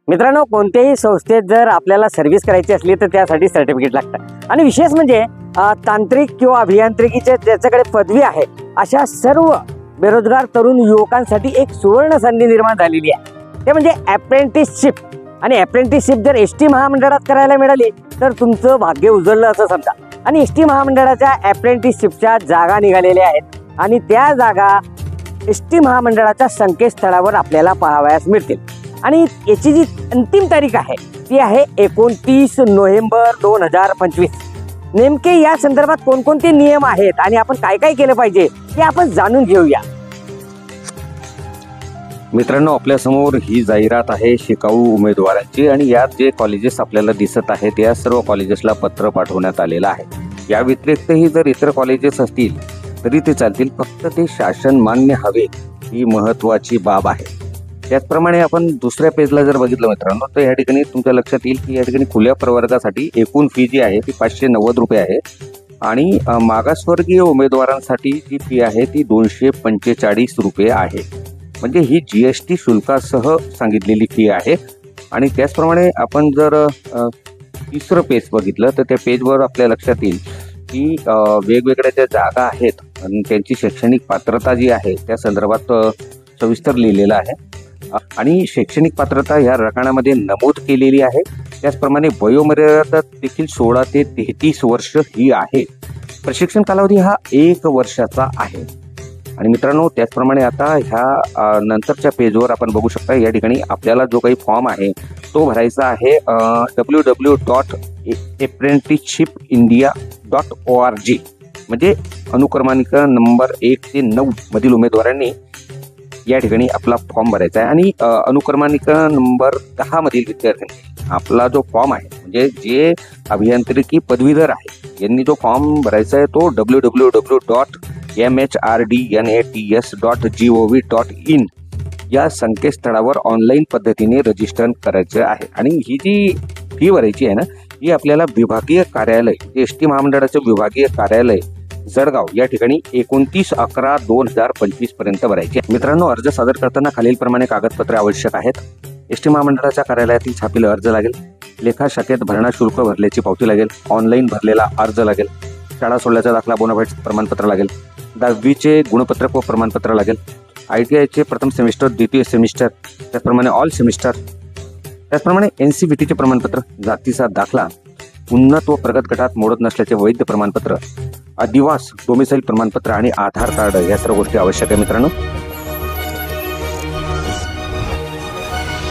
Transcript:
मित्रांनो, कोणत्याही संस्थेत जर आपल्याला सर्व्हिस करायची असली तर त्यासाठी सर्टिफिकेट लागतं आणि विशेष म्हणजे तांत्रिक किंवा अभियांत्रिकीचे ज्याच्याकडे पदवी आहे अशा सर्व बेरोजगार तरुण युवकांसाठी एक सुवर्ण संधी निर्माण झालेली आहे, ते म्हणजे अप्रेंटिसशिप. आणि अप्रेंटिसशिप जर एस टी महामंडळात करायला मिळाली तर तुमचं भाग्य उजळलं असं समजा. आणि एस टी महामंडळाच्या अप्रेंटिसशिपच्या जागा निघालेल्या आहेत आणि त्या जागा एस टी महामंडळाच्या संकेतस्थळावर आपल्याला पाहावयास मिळतील. आणि याची जी अंतिम तारीख आहे ती आहे 29 नोव्हेंबर 2025. नेमके या संदर्भात कोणकोणते नियम आहेत आणि आपण काय काय केलं पाहिजे हे आपण जाणून घेऊया. मित्रांनो, आपल्या समोर ही जाहिरात आहे शिकाऊ उमेदवारांची आणि यात जे कॉलेजेस आपल्याला दिसत आहेत या सर्व कॉलेजेसला पत्र पाठवण्यात आलेलं आहे. या व्यतिरिक्तही जर इतर कॉलेजेस असतील तरी ते चालतील, फक्त ते शासन मान्य हवे ही महत्त्वाची बाब आहे. त्याचप्रमाणे आपण दुसऱ्या पेजला जर बघितलं मित्रांनो तर या ठिकाणी तुमच्या लक्षात येईल की या ठिकाणी खुल्या प्रवर्गासाठी एकूण फी जी आहे ती 590 रुपये आहे आणि मागासवर्गीय उमेदवारांसाठी जी फी आहे ती 245 रुपये आहे. म्हणजे ही GST शुल्कासह सांगितलेली फी आहे. आणि त्याचप्रमाणे आपण जर तिसरं पेज बघितलं तर त्या पेजवर आपल्या लक्षात येईल की वेगवेगळ्या ज्या जागा आहेत आणि त्यांची शैक्षणिक पात्रता जी आहे त्या संदर्भात सविस्तर लिहिलेलं आहे. आणि शैक्षणिक पात्रता ह्या रकान्यामध्ये नमूद केलेली आहे. त्याचप्रमाणे वयोमर्यादा देखील 16 ते 33 वर्ष ही आहे. प्रशिक्षण कालावधी हा 1 वर्षाचा आहे. आणि मित्रांनो, त्याचप्रमाणे आता ह्या नंतरच्या पेजवर आपण बघू शकता या ठिकाणी आपल्याला जो काही फॉर्म आहे तो भरायचा आहे www.apprenticeshipindia.org. म्हणजे अनुक्रमांक नंबर 1 ते 9 मधील उमेदवारांनी या ठिकाणी आपला फॉर्म भरायचा आहे. आणि अनुक्रमांक नंबर 10 मधील विद्यार्थ्यांनी आपला जो फॉर्म आहे म्हणजे जे अभियांत्रिकी पदवीधर आहे यांनी जो फॉर्म भरायचा आहे तो www.mhrdnats.gov.in या संकेतस्थळावर ऑनलाईन पद्धतीने रजिस्टर करायचं आहे. आणि ही जी फी भरायची आहे ना ही आपल्याला विभागीय कार्यालय एस टी महामंडळाचं विभागीय कार्यालय जळगाव या ठिकाणी 29/11/2025 पर्यंत भरायची. मित्रांनो, अर्ज सादर करताना खालीलप्रमाणे कागदपत्रे आवश्यक आहेत. एस टी महामंडळाच्या कार्यालयातील छापील अर्ज लागेल, लेखा शाखेत भरणा शुल्क भरल्याची पावती लागेल, ऑनलाईन भरलेला अर्ज लागेल, शाळा सोडल्याचा दाखला बोनाफाईड प्रमाणपत्र लागेल, 10वीचे गुणपत्रक व प्रमाणपत्र लागेल, ITIचे प्रथम सेमिस्टर द्वितीय सेमिस्टर त्याचप्रमाणे ऑल सेमिस्टर, त्याचप्रमाणे NCVTचे प्रमाणपत्र, जातीचा दाखला, उन्नत व प्रगत गटात मोडत नसल्याचे वैध प्रमाणपत्र, अधिवास डोमिसाईल प्रमाणपत्र आणि आधार कार्ड या सर्व गोष्टी आवश्यक आहे मित्रांनो.